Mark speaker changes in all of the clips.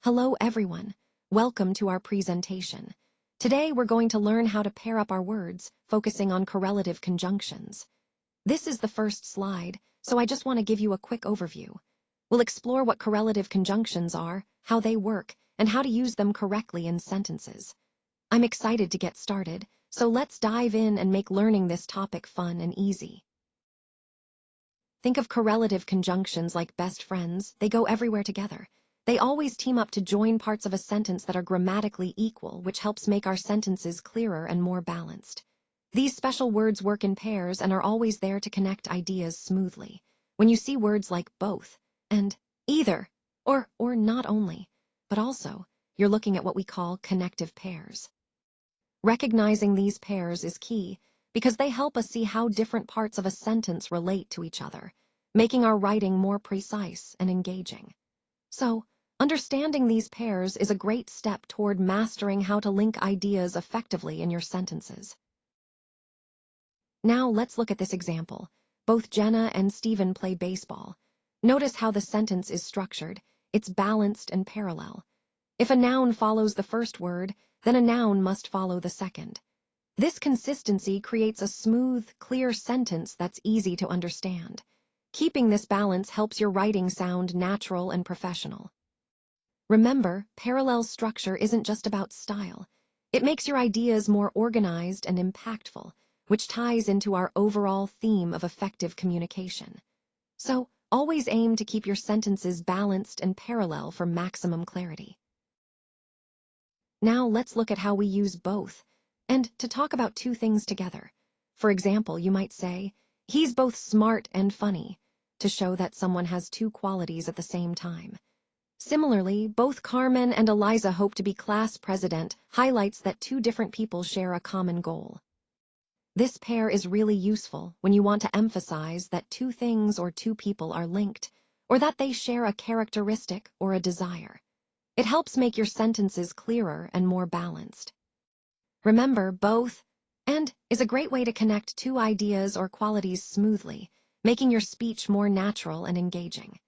Speaker 1: Hello everyone, welcome to our presentation. Today we're going to learn how to pair up our words, focusing on correlative conjunctions. This is the first slide, so I just want to give you a quick overview. We'll explore what correlative conjunctions are, how they work, and how to use them correctly in sentences. I'm excited to get started, so let's dive in and make learning this topic fun and easy. Think of correlative conjunctions like best friends. They go everywhere together. They always team up to join parts of a sentence that are grammatically equal, which helps make our sentences clearer and more balanced. These special words work in pairs and are always there to connect ideas smoothly. When you see words like both and either, or not only, but also, you're looking at what we call connective pairs. Recognizing these pairs is key because they help us see how different parts of a sentence relate to each other, making our writing more precise and engaging. So, understanding these pairs is a great step toward mastering how to link ideas effectively in your sentences. Now let's look at this example. Both Jenna and Stephen play baseball. Notice how the sentence is structured. It's balanced and parallel. If a noun follows the first word, then a noun must follow the second. This consistency creates a smooth, clear sentence that's easy to understand. Keeping this balance helps your writing sound natural and professional. Remember, parallel structure isn't just about style. It makes your ideas more organized and impactful, which ties into our overall theme of effective communication. So, always aim to keep your sentences balanced and parallel for maximum clarity. Now let's look at how we use both, and to talk about two things together. For example, you might say, "He's both smart and funny," to show that someone has two qualities at the same time. Similarly, both Carmen and Eliza hope to be class president highlights that two different people share a common goal. This pair is really useful when you want to emphasize that two things or two people are linked, or that they share a characteristic or a desire. It helps make your sentences clearer and more balanced. Remember, both and is a great way to connect two ideas or qualities smoothly, making your speech more natural and engaging.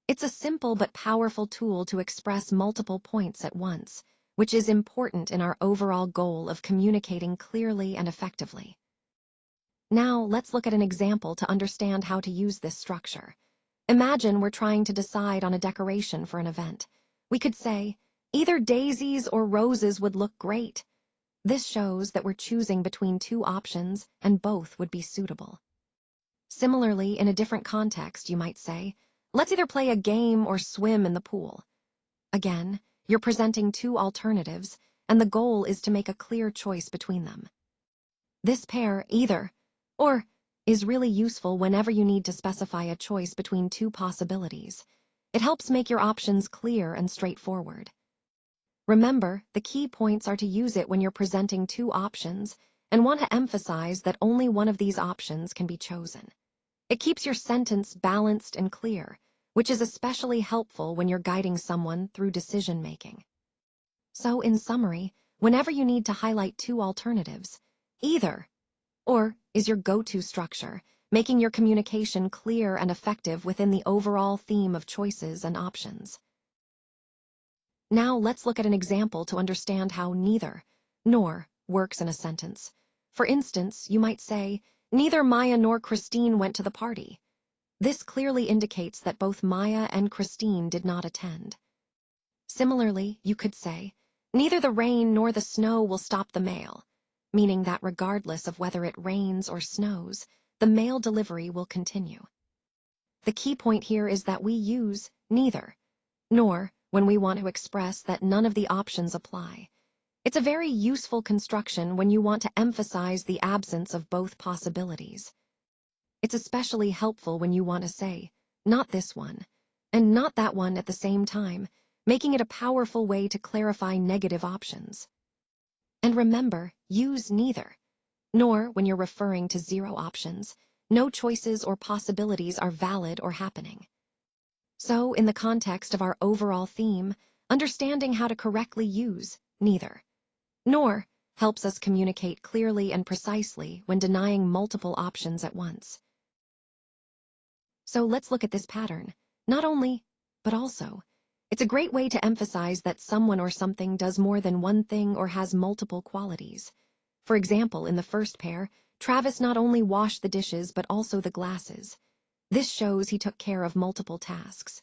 Speaker 1: It's a simple but powerful tool to express multiple points at once, which is important in our overall goal of communicating clearly and effectively. Now, let's look at an example to understand how to use this structure. Imagine we're trying to decide on a decoration for an event. We could say, "Either daisies or roses would look great." This shows that we're choosing between two options and both would be suitable. Similarly, in a different context, you might say, "Let's either play a game or swim in the pool." Again, you're presenting two alternatives, and the goal is to make a clear choice between them. This pair, either or, is really useful whenever you need to specify a choice between two possibilities. It helps make your options clear and straightforward. Remember, the key points are to use it when you're presenting two options and want to emphasize that only one of these options can be chosen. It keeps your sentence balanced and clear, which is especially helpful when you're guiding someone through decision-making. So, in summary, whenever you need to highlight two alternatives, either or is your go-to structure, making your communication clear and effective within the overall theme of choices and options. Now let's look at an example to understand how neither nor works in a sentence. For instance, you might say, "Neither Maya nor Christine went to the party." This clearly indicates that both Maya and Christine did not attend. Similarly, you could say, "Neither the rain nor the snow will stop the mail," meaning that regardless of whether it rains or snows, the mail delivery will continue. The key point here is that we use neither nor when we want to express that none of the options apply. It's a very useful construction when you want to emphasize the absence of both possibilities. It's especially helpful when you want to say, "not this one," and "not that one" at the same time, making it a powerful way to clarify negative options. And remember, use neither nor when you're referring to zero options. No choices or possibilities are valid or happening. So, in the context of our overall theme, understanding how to correctly use neither nor helps us communicate clearly and precisely when denying multiple options at once. So let's look at this pattern. Not only, but also. It's a great way to emphasize that someone or something does more than one thing or has multiple qualities. For example, in the first pair, Travis not only washed the dishes but also the glasses. This shows he took care of multiple tasks.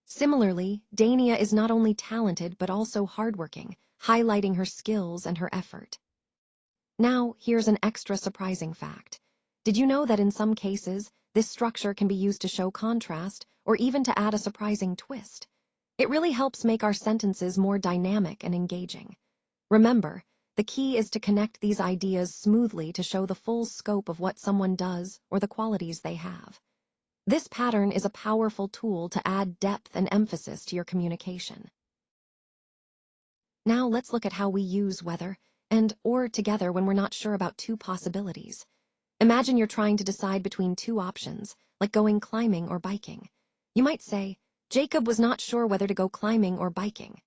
Speaker 1: Similarly, Dania is not only talented but also hardworking, highlighting her skills and her effort. Now, here's an extra surprising fact. Did you know that in some cases, this structure can be used to show contrast or even to add a surprising twist? It really helps make our sentences more dynamic and engaging. Remember, the key is to connect these ideas smoothly to show the full scope of what someone does or the qualities they have. This pattern is a powerful tool to add depth and emphasis to your communication. Now let's look at how we use whether and or together when we're not sure about two possibilities. Imagine you're trying to decide between two options, like going climbing or biking. You might say, Jacob was not sure whether to go climbing or biking.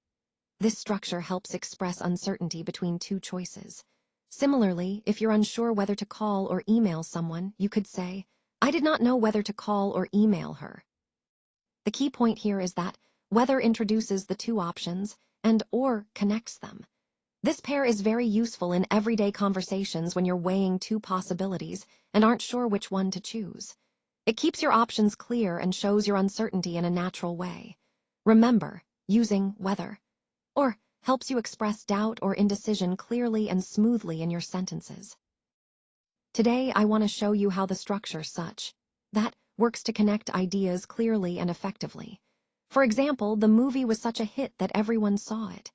Speaker 1: This structure helps express uncertainty between two choices. Similarly, if you're unsure whether to call or email someone, you could say, I did not know whether to call or email her. The key point here is that whether introduces the two options and or connects them. This pair is very useful in everyday conversations when you're weighing two possibilities and aren't sure which one to choose. It keeps your options clear and shows your uncertainty in a natural way. Remember, using whether or helps you express doubt or indecision clearly and smoothly in your sentences. Today, I want to show you how the structure such that works to connect ideas clearly and effectively. For example, the movie was such a hit that everyone saw it.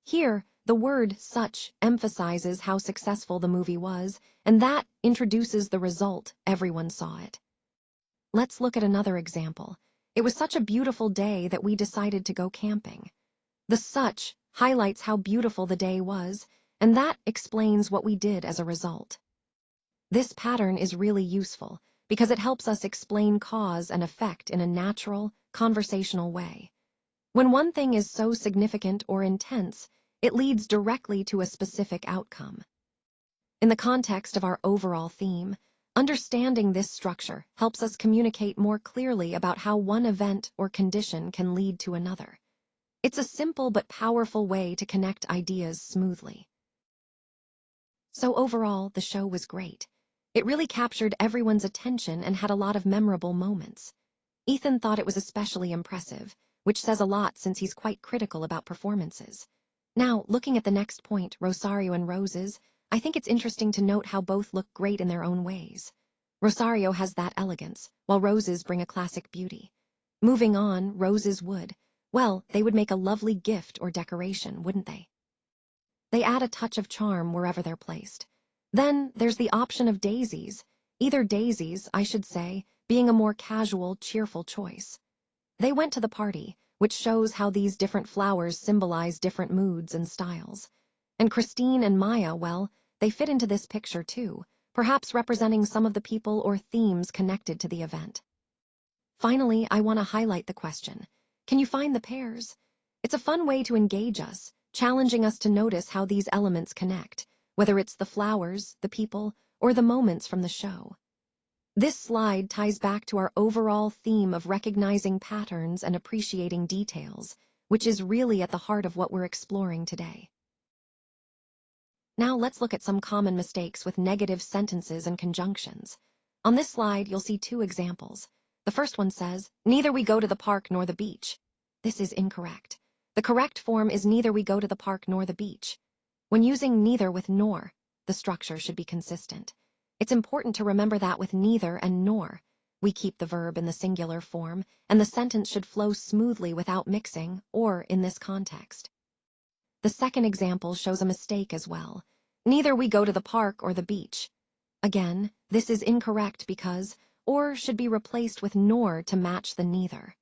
Speaker 1: Here, the word such emphasizes how successful the movie was, and that introduces the result, everyone saw it. Let's look at another example. It was such a beautiful day that we decided to go camping. The such highlights how beautiful the day was, and that explains what we did as a result. This pattern is really useful because it helps us explain cause and effect in a natural, conversational way. When one thing is so significant or intense, it leads directly to a specific outcome. In the context of our overall theme, understanding this structure helps us communicate more clearly about how one event or condition can lead to another. It's a simple but powerful way to connect ideas smoothly. So overall, the show was great. It really captured everyone's attention and had a lot of memorable moments. Ethan thought it was especially impressive, which says a lot since he's quite critical about performances. Now, looking at the next point, Rosario and Rose's, I think it's interesting to note how both look great in their own ways. Rosario has that elegance, while Rose's bring a classic beauty. Moving on, Rose's would. Well, they would make a lovely gift or decoration, wouldn't they? They add a touch of charm wherever they're placed. Then there's the option of daisies, either daisies, I should say, being a more casual, cheerful choice. They went to the party, which shows how these different flowers symbolize different moods and styles. And Christine and Maya, well, they fit into this picture too, perhaps representing some of the people or themes connected to the event. Finally, I want to highlight the question, can you find the pairs? It's a fun way to engage us, challenging us to notice how these elements connect, whether it's the flowers, the people, or the moments from the show. This slide ties back to our overall theme of recognizing patterns and appreciating details, which is really at the heart of what we're exploring today. Now let's look at some common mistakes with negative sentences and conjunctions. On this slide, you'll see two examples. The first one says, neither we go to the park nor the beach. This is incorrect. The correct form is neither we go to the park nor the beach. When using neither with nor, the structure should be consistent. It's important to remember that with neither and nor, we keep the verb in the singular form, and the sentence should flow smoothly without mixing, or in this context. The second example shows a mistake as well. Neither we go to the park or the beach. Again, this is incorrect because or should be replaced with nor to match the neither.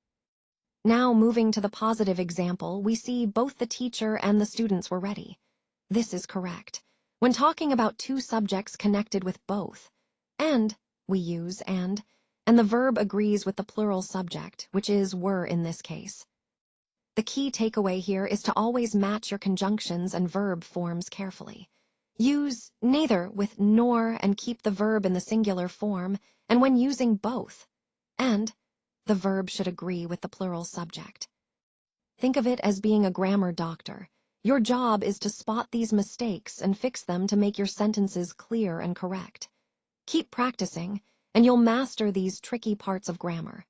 Speaker 1: Now moving to the positive example, we see both the teacher and the students were ready. This is correct. When talking about two subjects connected with both, and, we use and the verb agrees with the plural subject, which is were in this case. The key takeaway here is to always match your conjunctions and verb forms carefully. Use neither with nor and keep the verb in the singular form, and when using both, and, the verb should agree with the plural subject. Think of it as being a grammar doctor. Your job is to spot these mistakes and fix them to make your sentences clear and correct. Keep practicing, and you'll master these tricky parts of grammar.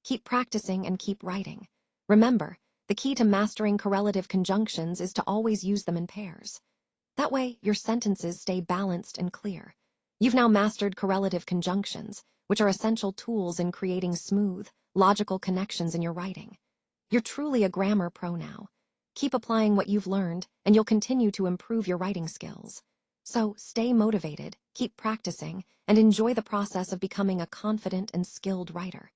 Speaker 1: Keep practicing and keep writing. Remember, the key to mastering correlative conjunctions is to always use them in pairs. That way, your sentences stay balanced and clear. You've now mastered correlative conjunctions, which are essential tools in creating smooth, logical connections in your writing. You're truly a grammar pro now. Keep applying what you've learned, and you'll continue to improve your writing skills. So stay motivated, keep practicing, and enjoy the process of becoming a confident and skilled writer.